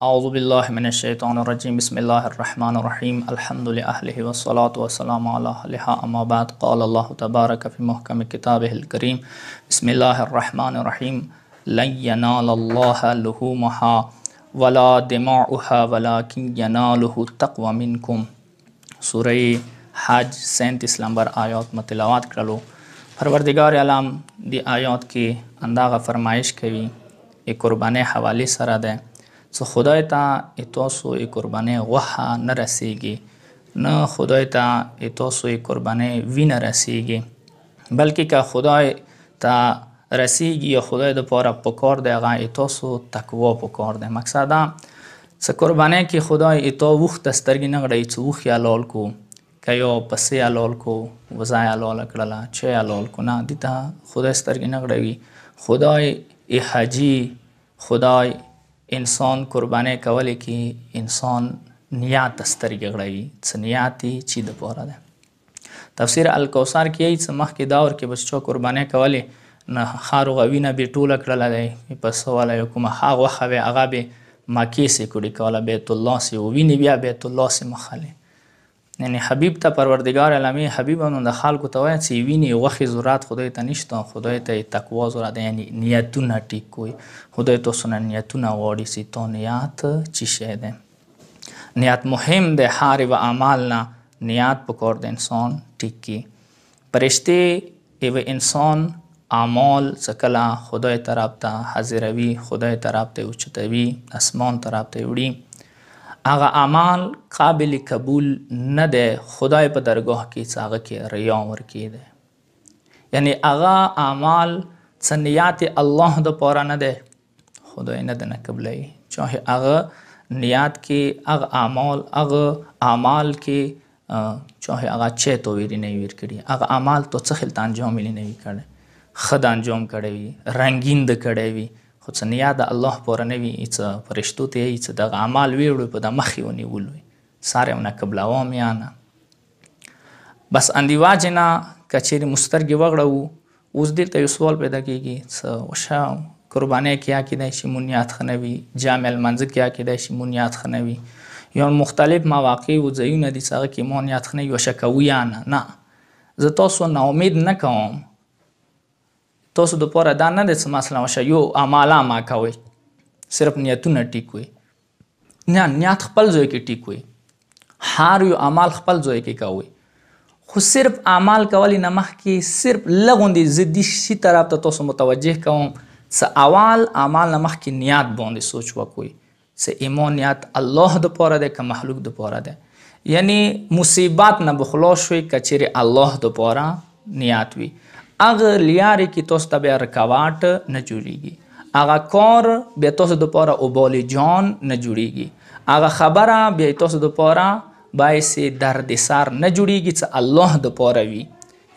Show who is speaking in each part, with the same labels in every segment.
Speaker 1: أعوذ بالله من الشيطان الرجيم بسم الله الرحمن الرحيم الحمد لله والصلاة والسلام على أهلها أما بعد قال الله تبارك في محكم كتابه الكريم بسم الله الرحمن الرحيم لن ينال الله لحومها ولا دماؤها ولكن يناله التقوى منكم سورة حج 37 نمبر آیات متلاوت کرلو. پروردگار عالم دی آیات کی انداغه فرمایش کوي قربانی حوالی سره ده څه خدای ته تاسو قربانی غوښه نه رسیږي، نه خدای ته تاسو قربانی وینه رسیږي، بلکې که خدای ته رسیږي یا خدای د پاره پکار دی هغه تاسو تقوا پکار دی. مقصد څه قربانی کې خدای تا وخت سترګې نه غړي چې وخ حلال کو که یا پسې حلال کو وزه حلال کړله چې حلال کو نه دي ته خدای سترګې نه غړوي. خدای حاجی خدای انسان قربانی کولی کې انسان نیت سترګې غړوي څه نیت چې د پاره ده. تفسیر الکوثر کې څه مخکې دور کې بس چا قربانی کولی نه خارو غوینه به ټوله کړله دی پس ولا کومه هغه وخه به هغه به مکې سې کړي کوله بیت الله سې وویني بیا بیت الله سې مخاله یعنی حبیب ته پروردگار عالمی حبیب نو د خلکو ته وایي چې ویني وخی ضرورت خدای ته نشته، خدای ته تقوا ضرورت یعنی نیتونه ټیک کوي. خدای تاسو نه نیتونه غواړي چې تو نیت چی شی ده. نیت مهم ده، هر و اعمال نه نیت پکار ده انسان ټیک کی. پرشته ایو انسان اعمال سکلا خدای طرف ته حاضروي، خدای طرف ته اوچتوي، اسمان طرف ته وړي. هغه اعمال قابل قبول نه ده خدای په درگاه کې چې هغه کې ریا ورکې ده، یعنی هغه اعمال څه نیت الله د پاره نه ده خدای نه ده نه قبلوي. چاهه هغه نیت کې هغه اعمال کې چاهه هغه چې تو ویری نه ویر کړي هغه اعمال تو څه خلت انجام نه وی کړي خد انجام کړي وي رنگین د کړي وي خو څه نیت د الله پاره نه وي چې فرشتو ته چې د اعمال ویړو په د مخې ونیول وي ساره نه قبلوام یا نه بس اندی واجنا کچېری مسترګي وغړو. اوس دې ته یو سوال پیدا کیږي څه وشا قرباني کیا کېدای شي مونیات خنوي جامع المنځ کیا کېدای شي مونیات خنوي یا مختلف مواقع او ځایونه دي چې کې مونیات خنوي او شکوي نه زه تاسو نه امید نه کوم تاسو د پاره دا نه د څه مثلا وشه یو اعماله ما کوي صرف نیتونه ټیک وي نه نیت خپل ځای کې ټیک وي هر یو عمل خپل ځای کې کوي خو صرف اعمال کولی نه مخکې صرف لغوندې زدي شي طرف ته تاسو متوجه کوم څه اول اعمال نه مخکې نیت باندې سوچ وکوي څه ایمان نیت الله د پاره ده که مخلوق د پاره ده، یعنی مصیبت نه بخلاص شوي کچېرې الله د پاره نیت وي اغه لیارې کې تاسو ته بیا رکاوټ نه جوړیږي، اغه کار بیا تاسو د پاره اوبال جان نه جوړیږي، اغه خبره بیا تاسو د پاره باعث درد سر نه جوړیږي چې الله د پاره وي.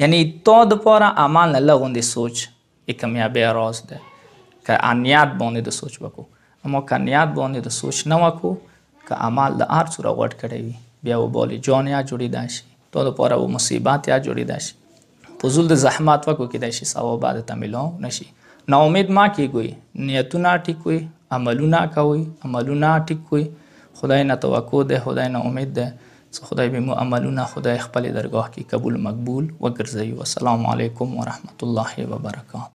Speaker 1: یعنی تو د پاره عمل نه لغوندې سوچ کامیابی راز ده که نیت باندې د سوچ وکړو، اما که نیت باندې د سوچ نه وکړو که عمل د هر څوره غوټ کړی وي بیا اوبال جان یا جوړیدای شي تو د پاره مصیبت یا جوړیدای شي فضول د زحمت وکړو کېدای شي ثواب بعد ته ملاو نشي. نا امید ما کېږئ نیتونه ټیک وي عملونه کوئ عملونه ټیک وي خدای نه توقع ده خدای نه امید ده څه خدای به مو عملونه خدای خپل درگاه کې قبول مقبول وګرځوي. والسلام علیکم ورحمت الله وبرکاته.